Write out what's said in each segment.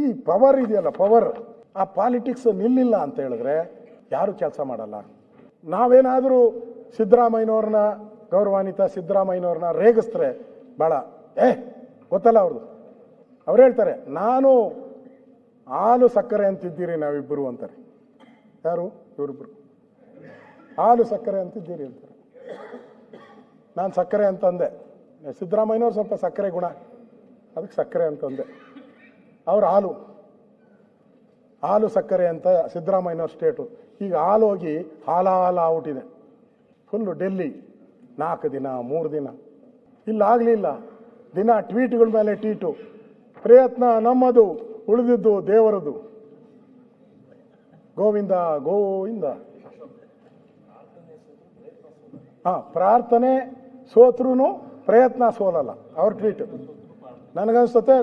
ಈ ಪವರ್ ಇದೆಯಲ್ಲ, ಪವರ್, ಆ ಪಾಲಿಟಿಕ್ಸ್ ನಿಲ್ಲಿಲ್ಲ ಅಂತ ಹೇಳಿದ್ರೆ ಯಾರು ಕೆಲಸ ಮಾಡಲ್ಲ. ನಾವೇನಾದರೂ ಸಿದ್ದರಾಮಯ್ಯನವ್ರನ್ನ, ಗೌರವಾನ್ವಿತ ಸಿದ್ದರಾಮಯ್ಯನವ್ರನ್ನ ರೇಗಿಸ್ತಾರೆ ಭಾಳ, ಗೊತ್ತಲ್ಲ ಅವ್ರದ್ದು. ಅವ್ರು ಹೇಳ್ತಾರೆ, ನಾನು ಹಾಲು ಸಕ್ಕರೆ ಅಂತಿದ್ದೀರಿ ನಾವಿಬ್ಬರು ಅಂತಾರೆ. ಯಾರು? ಇವರಿಬ್ಬರು ಹಾಲು ಸಕ್ಕರೆ ಅಂತಿದ್ದೀರಿ ಅಂತಾರೆ. ನಾನು ಸಕ್ಕರೆ ಅಂತಂದೆ. ಸಿದ್ದರಾಮಯ್ಯನವ್ರು ಸ್ವಲ್ಪ ಸಕ್ಕರೆ ಗುಣ, ಅದಕ್ಕೆ ಸಕ್ಕರೆ ಅಂತಂದೆ. ಅವ್ರು ಹಾಲು ಸಕ್ಕರೆ ಅಂತ ಸಿದ್ದರಾಮಯ್ಯನವ್ರ ಸ್ಟೇಟು. ಈಗ ಹಾಲು ಹೋಗಿ ಹಾಲ ಔಟಿದೆ ಫುಲ್ಲು. ಡೆಲ್ಲಿ 4 ದಿನ 3 ದಿನ ಇಲ್ಲಾಗಲಿಲ್ಲ. ದಿನ ಟ್ವೀಟ್ಗಳ ಮೇಲೆ ಟ್ವೀಟು, ಪ್ರಯತ್ನ ನಮ್ಮದು, ಉಳಿದಿದ್ದು ದೇವರದು, ಗೋವಿಂದ ಗೋವಿಂದ. ಪ್ರಾರ್ಥನೆ ಸೋತ್ರೂ ಪ್ರಯತ್ನ ಸೋಲಲ್ಲ, ಅವ್ರ ಟ್ವೀಟ್. ನನಗನ್ಸುತ್ತೆ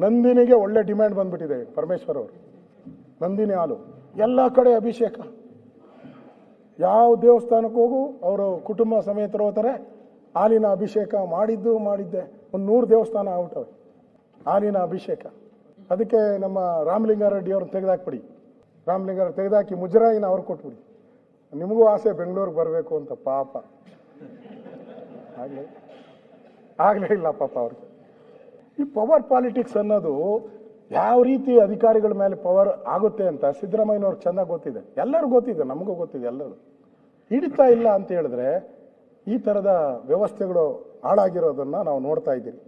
ನಂದಿನಿಗೆ ಒಳ್ಳೆ ಡಿಮ್ಯಾಂಡ್ ಬಂದ್ಬಿಟ್ಟಿದೆ ಪರಮೇಶ್ವರ್ ಅವರು. ನಂದಿನಿ ಹಾಲು ಎಲ್ಲ ಕಡೆ ಅಭಿಷೇಕ. ಯಾವ ದೇವಸ್ಥಾನಕ್ಕೆ ಹೋಗು ಅವರು ಕುಟುಂಬ ಸಮೇತರು ಹೋಗ್ತಾರೆ, ಹಾಲಿನ ಅಭಿಷೇಕ ಮಾಡಿದ್ದೆ. ಒಂದು 100 ದೇವಸ್ಥಾನ ಆಗ್ಬಿಟ್ಟವೆ ಹಾಲಿನ ಅಭಿಷೇಕ. ಅದಕ್ಕೆ ನಮ್ಮ ರಾಮಲಿಂಗಾರೆಡ್ಡಿ ಅವ್ರನ್ನ ತೆಗೆದಾಕ್ಬಿಡಿ. ರಾಮಲಿಂಗಾರೆಡ್ಡಿ ತೆಗೆದಾಕಿ ಮುಜರಾಯಿನ ಅವ್ರು ಕೊಟ್ಬಿಡಿ. ನಿಮಗೂ ಆಸೆ ಬೆಂಗಳೂರಿಗೆ ಬರಬೇಕು ಅಂತ. ಪಾಪ ಆಗಲೇ ಇಲ್ಲ ಪಾಪ ಅವ್ರಿಗೆ. ಈ ಪವರ್ ಪಾಲಿಟಿಕ್ಸ್ ಅನ್ನೋದು ಯಾವ ರೀತಿ ಅಧಿಕಾರಿಗಳ ಮೇಲೆ ಪವರ್ ಆಗುತ್ತೆ ಅಂತ ಸಿದ್ದರಾಮಯ್ಯನವ್ರಿಗೆ ಚೆನ್ನಾಗಿ ಗೊತ್ತಿದೆ, ಎಲ್ಲರಿಗೂ ಗೊತ್ತಿದೆ, ನಮಗೂ ಗೊತ್ತಿದೆ. ಎಲ್ಲರೂ ಹಿಡಿತಾ ಇಲ್ಲ ಅಂತ ಹೇಳಿದ್ರೆ ಈ ಥರದ ವ್ಯವಸ್ಥೆಗಳು ಹಾಳಾಗಿರೋದನ್ನು ನಾವು ನೋಡ್ತಾ ಇದ್ದೀವಿ.